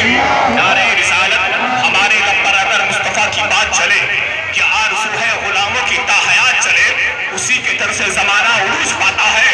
नारे रिसालत हमारे लब पर अगर मुस्तफ़ा की बात चले कि आरज़ू है गुलामों की ताहयात चले, उसी की तरफ से ज़माना उरूज पाता है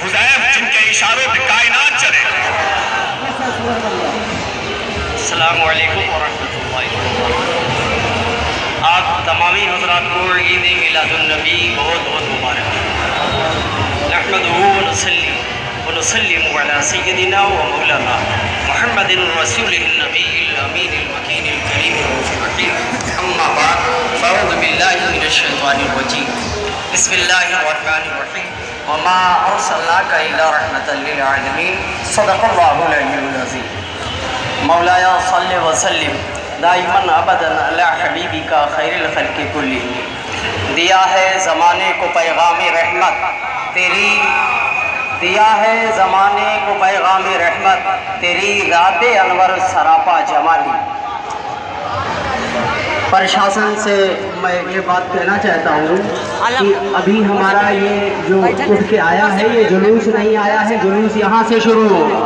हुज़ैफ जिनके इशारों पे कायनात चले। अस्सलामु अलैकुम व रहमतुल्लाहि व बरकातुहू। आप तमामी हज़रात को ईद मिलादुन्नबी बहुत बहुत मुबारक। नहमदुहु व नुसल्ली व नुसल्लिमु अला सय्यदिना व मौलाना मुहम्मदिन रसूलिहिन नबील अमीनिल मकीनिल करीमिर रऊफ़िर रहीम। अम्मा बाद फ़अऊज़ु बिल्लाहि मिनश शैतानिर रजीम। बिस्मिल्लाहिर रहमानिर रहीम। व मा अर्सलनाका इल्ला रहमतल लिल आलमीन। सदक़ल्लाहुल अलीयुल अज़ीम। मौलाया सल्ले व सल्लिम दाइमन अबदन अला हबीबिका खैरिल खल्क़ि कुल्लिहिम। दिया है ज़माने को पैगाम रहमत तेरी, दिया है ज़माने को पैगाम रहमत तेरी रात अनवर सरापा जमाली। प्रशासन से मैं ये बात कहना चाहता हूँ कि अभी हमारा ये जो उठ के आया है ये जुलूस नहीं आया है, जुलूस यहाँ से शुरू होगा।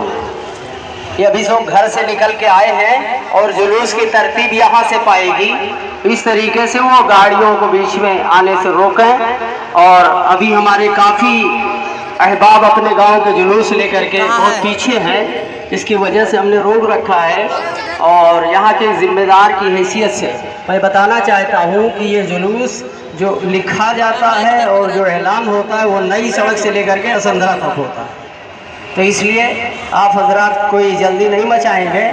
ये अभी सब घर से निकल के आए हैं और जुलूस की तरतीब यहाँ से पाएगी। इस तरीके से वो गाड़ियों को बीच में आने से रोकें। और अभी हमारे काफ़ी अहबाब अपने गांव के जुलूस लेकर के बहुत पीछे हैं, इसकी वजह से हमने रोक रखा है। और यहाँ के ज़िम्मेदार की हैसियत से मैं बताना चाहता हूँ कि ये जुलूस जो लिखा जाता है और जो ऐलान होता है वो नई सड़क से लेकर के असंधरा तक होता है। तो इसलिए आप हजरात कोई जल्दी नहीं मचाएंगे,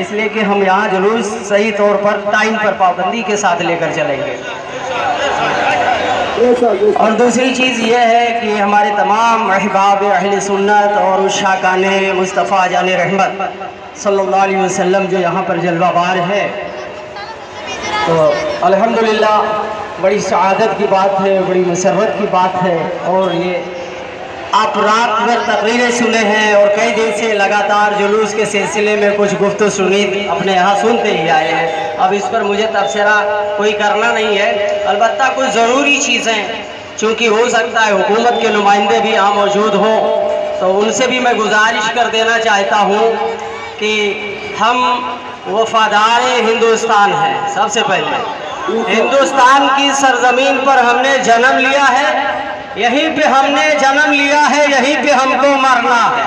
इसलिए कि हम यहाँ जुलूस सही तौर पर टाइम पर पाबंदी के साथ लेकर चलेंगे। और दूसरी चीज़ ये है कि हमारे तमाम अहबाब अहले सुन्नत और उशाकान मुस्तफ़ा जान रहमत सल्लल्लाहु अलैहि वसल्लम जो यहाँ पर जलवाबार है, तो अल्हम्दुलिल्लाह बड़ी सआदत की बात है, बड़ी मसर्रत की बात है। और ये आप रात भर तकरीरें सुने हैं और कई दिन से लगातार जुलूस के सिलसिले में कुछ गुफ्तगू सुनी अपने यहाँ सुनते ही आए हैं। अब इस पर मुझे तबसरा कोई करना नहीं है, अलबत्ता कुछ ज़रूरी चीज़ें, चूँकि हो सकता है हुकूमत के नुमाइंदे भी यहाँ मौजूद हों, तो उनसे भी मैं गुजारिश कर देना चाहता हूँ कि हम वफादार हिंदुस्तान हैं। सबसे पहले हिंदुस्तान की सरजमीन पर हमने जन्म लिया है, यहीं पे हमने जन्म लिया है, यहीं पे हमको मरना है।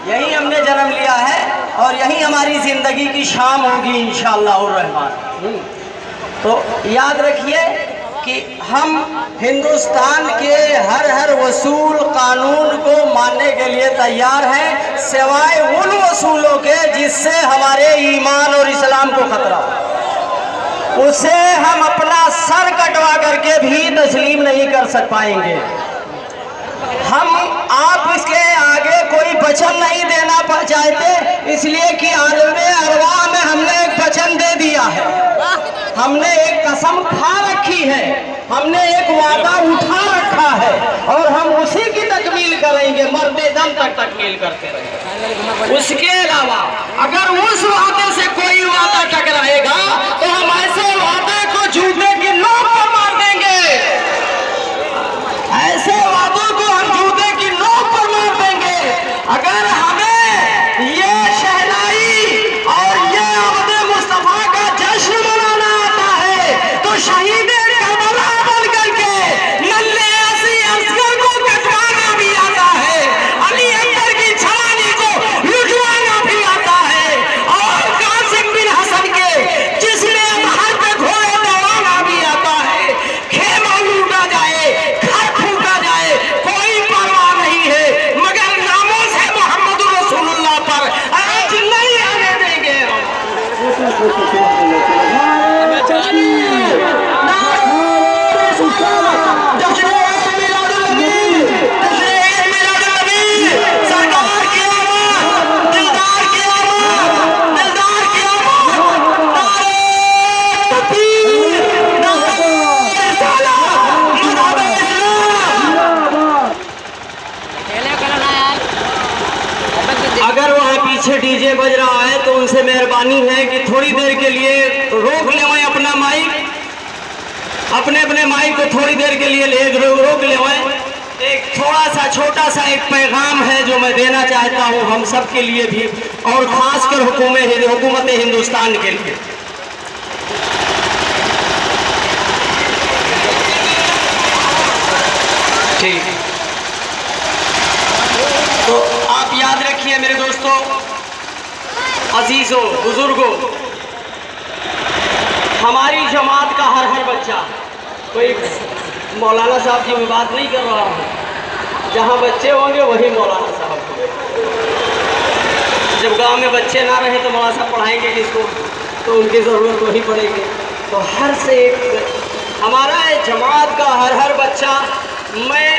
यहीं हमने जन्म लिया है और यहीं हमारी ज़िंदगी की शाम होगी इंशाअल्लाह रहमान। तो याद रखिए कि हम हिंदुस्तान के हर वसूल कानून को मानने के लिए तैयार हैं, सिवाय उन वसूलों के जिससे हमारे ईमान और इस्लाम को खतरा हो। उसे हम अपना सर कटवा करके भी तस्लीम नहीं कर पाएंगे। हम आप इसके आगे कोई वचन नहीं देना चाहते, इसलिए कि आलमे अरवाह में हमने एक वचन दे दिया है, हमने एक कसम खा रखी है, हमने एक वादा उठा रखा है और हम उसी की तकमील करेंगे, मरते दम तक तकमील करते रहेंगे। उसके अलावा अगर उस वादे से कोई वादा टकराएगा तो हम ऐसे वादे को जूते की नोक पर मार देंगे, ऐसे वादों को हम जूते की नोक पर मार देंगे। अगर हमें ये शहनाई और ये अब्दे मुस्तफा का जश्न मनाना आता है तो शहीद करबला बन करके नल्ले ऐसी असगर को कटवाना भी आता है, अली अकबर की छलानी को लुटवाना भी आता है, और कासिम बिन हसन के जिसमें बाहर पे घोड़े दौड़ाना भी आता है। खेमा लूटा जाए, घर फूका जाए, कोई परवाह नहीं है, मगर नामों से मोहम्मद रसूलुल्लाह पर आज नहीं आने देंगे। अगर वहाँ पीछे डीजे बज रहा है तो उनसे मेहरबानी है कि थोड़ी देर के लिए रोक लें अपना माइक, अपने माइक को थोड़ी देर के लिए रोक लें। एक थोड़ा सा छोटा सा एक पैगाम है जो मैं देना चाहता हूँ हम सब के लिए भी और खासकर हुकूमत हिंदुस्तान के लिए। ठीक, तो आप याद रखिए मेरे दोस्तों, अजीजों, बुजुर्गों, हमारी जमात का हर बच्चा, कोई मौलाना साहब की मैं बात नहीं कर रहा हूँ, जहाँ बच्चे होंगे वही मौलाना साहब होंगे। जब गांव में बच्चे ना रहे तो मौलाना साहब पढ़ाएंगे किसको, तो उनकी ज़रूरत वही पड़ेगी। तो हर से एक हमारा जमात का हर बच्चा, मैं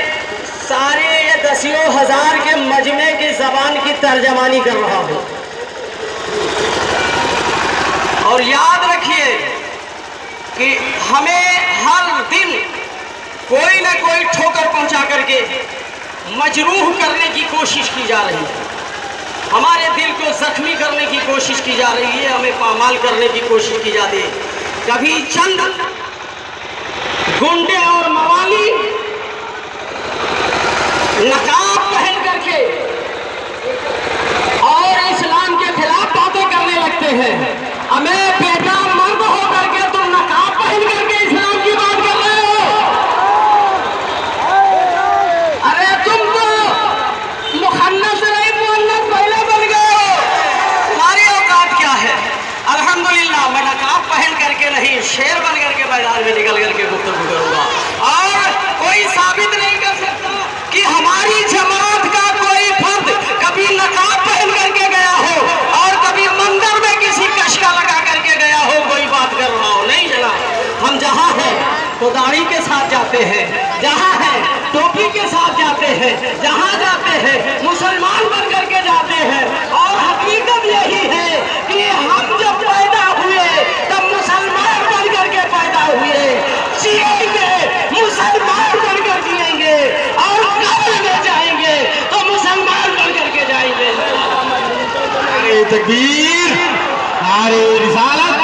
सारे ये दसियों हज़ार के मजमे की ज़बान की तर्जमानी कर रहा हूँ। और याद रखिए कि हमें हर दिन कोई ना कोई ठोकर पहुंचा करके मजरूह करने की कोशिश की जा रही है, हमारे दिल को जख्मी करने की कोशिश की जा रही है, हमें पामाल करने की कोशिश की जाती है। कभी चंद गुंडे और मवाली नकाब पहन करके और इस्लाम के खिलाफ बातें करने लगते हैं। हमें बेटा मर्द हो करके तुम नकाब पहन करके इस्लाम की बात कर रहे हो। अरे तुम तो मुखन्नस नहीं मुअन्नस पहले बन गए हो, तुम्हारी औकात क्या है। अल्हम्दुलिल्लाह मैं नकाब पहन करके नहीं, शेर बन करके मैदान में निकल करके गुफ्तगू करूंगा। और कोई साबित नहीं कर सकता कि हमारी जमात का कोई फर्द कभी नकाब पहन करके गया हो और कभी मंदिर में किसी कशका लगा करके गया हो, कोई बात कर रहा हो, नहीं जनाब। हम जहाँ हैं तो दाढ़ी के साथ जाते हैं, जहाँ हैं टोपी के साथ जाते हैं, जहाँ जाते हैं मुसलमान बन करके जाते हैं। और हकीकत यही है कि हम जब पैदा हुए तब मुसलमान बन करके पैदा हुए, जिएंगे मुसलमान बनकर जिएंगे और कब्र में जाएंगे तो मुसलमान बनकर के जाएंगे। नारे तकबीर, नारे रिसालत,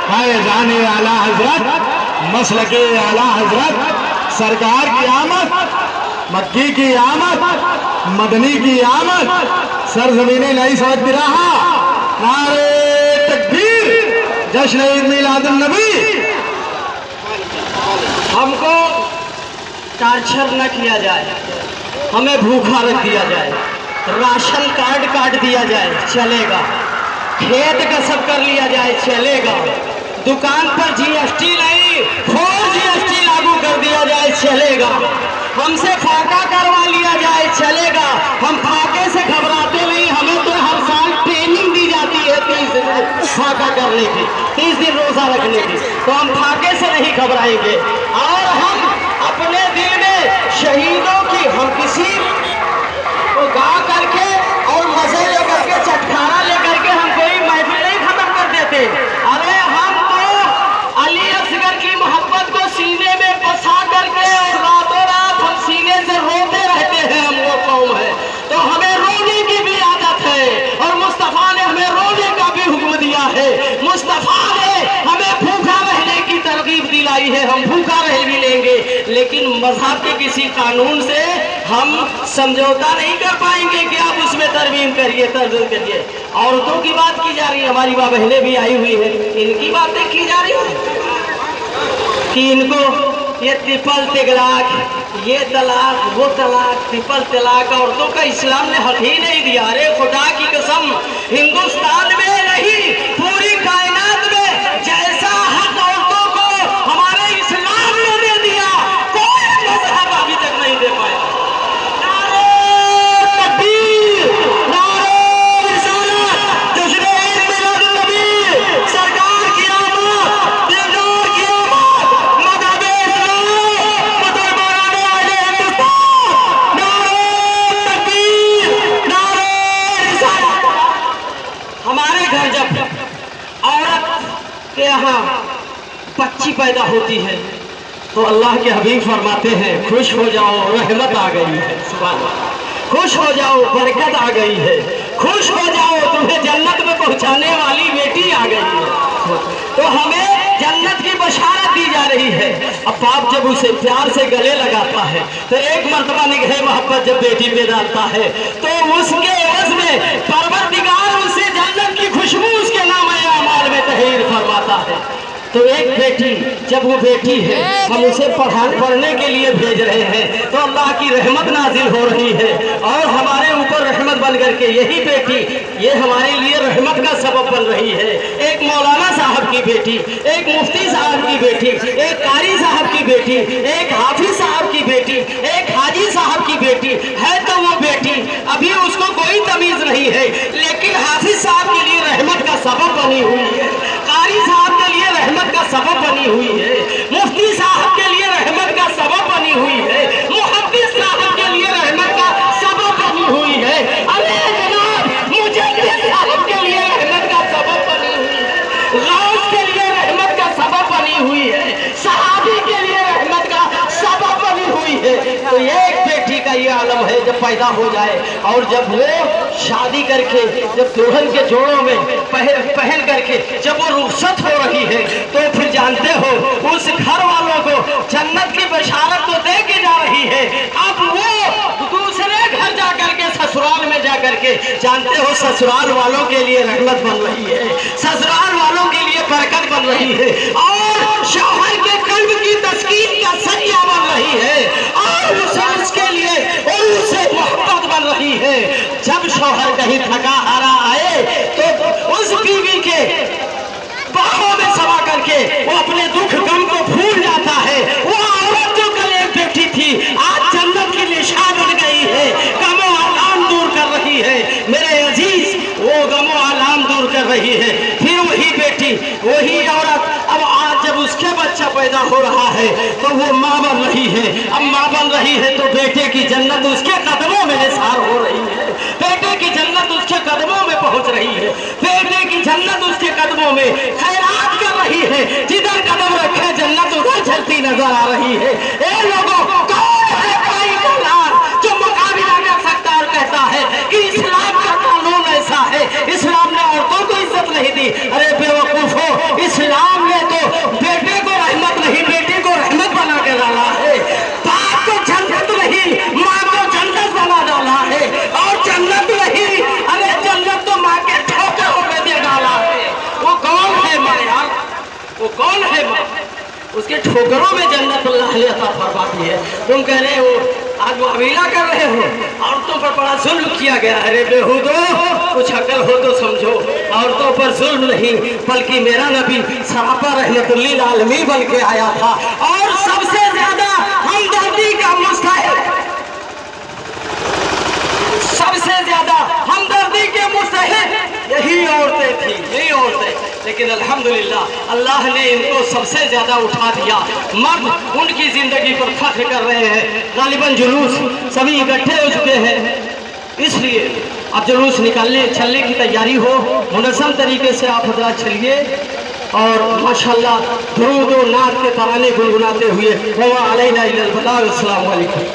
फैज़ाने आला हजरत, मसलके आला हजरत, सरकार की आमद, मक्की की आमद, मदनी की आमद, सरज़मीने नई सौद बिरहा, नारे तकबीर, जश्न ईद मिलादुन नबी। हमको टार्चर न किया जाए, हमें भूखा रख दिया जाए, राशन कार्ड काट दिया जाए चलेगा, खेत कसब कर लिया जाए चलेगा, दुकान पर जीएसटी नहीं 4 जीएसटी लागू कर दिया जाए चलेगा, हमसे फाका करवा लिया जाए चलेगा। हम फाके से घबराते नहीं, हमें तो हर साल ट्रेनिंग दी जाती है 30 दिन फाका करने की, 30 दिन रोजा रखने की, तो हम फाके से नहीं घबराएंगे। और हम अपने दिल में शहीदों की, हम किसी को गा करके और मजे लेकर के चटखाना लेकर के हम कोई महफिल नहीं खत्म कर देते। अरे हम तो अली असगर की मोहब्बत को सीने में बसा करके और रातों रात हम सीने से रोते रहते हैं। हम वो कौम है तो हमें रोने की भी आदत है, और मुस्तफ़ा ने हमें रोने का भी हुक्म दिया है। मुस्तफ़ा ने हमें भूखा रहने की तरगीब दिलाई है, हम भूखा रह भी लेंगे, लेकिन मजहब के किसी कानून से हम समझौता नहीं कर पाएंगे कि आप उसमें तरमीम करिए, तर्जुम करिए। औरतों की बात की जा रही है, हमारी माँ बहनें भी आई हुई है, इनकी बातें की जा रही है कि इनको ये ट्रिपल तलाक, ये तलाक, वो तलाक, ट्रिपल तलाक औरतों का इस्लाम ने हक ही नहीं दिया। अरे खुदा की कसम, हिंदुस्तान में नहीं पूरी कायनात में जैसा हक औरतों को हमारे इस्लाम ने दे दिया, कोई मजहब अभी तक नहीं दे पाया। नारे तकबीर, नारे रिसालत, जश्न ईद मिलादुन नबी, सरकार की आमद, दिलदार की आमद, मदद इस्लाम, मुसलमानाने आले हिंदुस्तान, नारे तकबीर, नारे रिसालत। हमारे घर जब औरत के यहाँ बच्ची पैदा होती है तो अल्लाह के हबीब फरमाते हैं, खुश हो जाओ, रहमत आ गई है, सुभान अल्लाह, खुश हो जाओ, बरकत आ गई है, खुश हो जाओ, तुम्हें जन्नत में पहुंचाने वाली बेटी आ गई है। तो हमें जन्नत की बशारत दी जा रही है। अब बाप जब उसे प्यार से गले लगाता है तो एक मर्तबा निगाह मोहब्बत जब बेटी पे डालता है तो उसके एवज में परवरदिगार उसे जन्नत की खुशबू उसके नाम अमाल में तहरीर फरमाता है। तो एक बेटी जब वो बेटी है हम उसे पढ़ने के लिए भेज रहे हैं तो अल्लाह की रहमत नाजिल हो रही है और हमारे ऊपर रहमत बन करके यही बेटी ये हमारे लिए रहमत का सबब बन रही है। एक मौलाना साहब की बेटी, एक मुफ्ती साहब की बेटी, एक कारी साहब की बेटी, एक हाफिज साहब की बेटी, एक हाजी साहब की बेटी है तो वो बेटी अभी उसको कोई तमीज नहीं है लेकिन हाफिज साहब के लिए रहमत का सबब बनी हुई है, कारी साहब के लिए रहमत का सबब बनी हुई है, मुफ्ती साहब के लिए रहमत का सबब बनी हुई है, मुहद्दिस साहब के लिए रहमत का सबब बनी हुई है। अरे जनाब मुजद्दिद साहब के लिए रहमत का सबब बनी हुई है, गौस के लिए रहमत का सबब बनी हुई है, सहाबी के लिए रहमत का सबब बनी हुई है। तो एक बेटी का ये आलम है जब पैदा हो जाए और जब वो शादी करके जब दुल्हन के जोड़ों में पहन करके जब वो रुखसत हो रही है तो फिर जानते हो उस घर वालों को जन्नत की बशारत तो दे के जा रही है। अब वो दूसरे घर जा करके ससुराल में जा करके जानते हो ससुराल वालों के लिए रहमत बन रही है, ससुराल वालों के लिए बरकत बन रही है और शौहर के कल्ब की तस्कीन का सरिया बन रही है और उसके लिए और उससे मोहब्बत बन रही है। जब शौहर कहीं थका हारा आए तो उस बीवी के बाहों में समा करके वो अपने दुख गम को भूल जाता है। वो औरत जो कल एक बेटी थी आज जन्नत की निशा बन गई है, गमो आलाम दूर कर रही है। मेरे अजीज वो गमो आलाम दूर कर रही है। फिर वही बेटी वही औरत अब आज जब उसके बच्चा पैदा हो रहा है तो वो माँ बन रही है। अब माँ बन रही है तो बेटे की जन्नत उसके कदमों में निसार हो रही है, बेटे की जन्नत उसके कदमों में पहुंच रही है, बेटे की जन्नत उसके कदमों में खैरात कर रही है। जिधर कदम रखे जन्नत उधर चलती नजर आ रही है। ए लोगों कौन है भाई मौलाना जो मुकाबला कर सकता और कहता है कि इस्लाम का कानून ऐसा है, इस्लाम ने औरतों को इज्जत नहीं दी। अरे बेवकूफो, इस्लाम ने तो बेटे को रहमत नहीं बेटी को रहमत बना के डाला है, बाप को जन्नत नहीं माँ को जन्नत बना डाला है और जन्नत नहीं अरे जन्नत तो माँ के ठोकरों में दे डाला है। वो कौन है माँ यार, वो कौन है माँ, उसके ठोकरों में जन्नत अल्लाह ने अता फरमाती है। तुम कह रहे हो आज मुआविला कर रहे हो, औरतों पर बड़ा जुल्म किया गया। अरे बेहुदो कुछ अकल हो तो समझो, औरतों पर जुल्म नहीं बल्कि मेरा नबी सरापा रहमतुल लिल आलमीन बन के आया था और सबसे ज्यादा हमदर्दी का मुस्तहिक, सबसे ज्यादा हमदर्दी के मुस्तहिक यही औरतें थी, यही औरतें। लेकिन अल्हम्दुलिल्लाह अल्लाह ने इनको सबसे ज्यादा उठा दिया। मर्द उनकी जिंदगी पर फख्र कर रहे हैं। गालिबन जुलूस सभी इकट्ठे हो चुके हैं, इसलिए अब जुलूस निकालने चलने की तैयारी हो। मुनज़्ज़म तरीके से आप हज़रात चलिए और माशाअल्लाह दुरूद और नात के तराने गुनगुनाते हुए। अस्सलाम वालेकुम।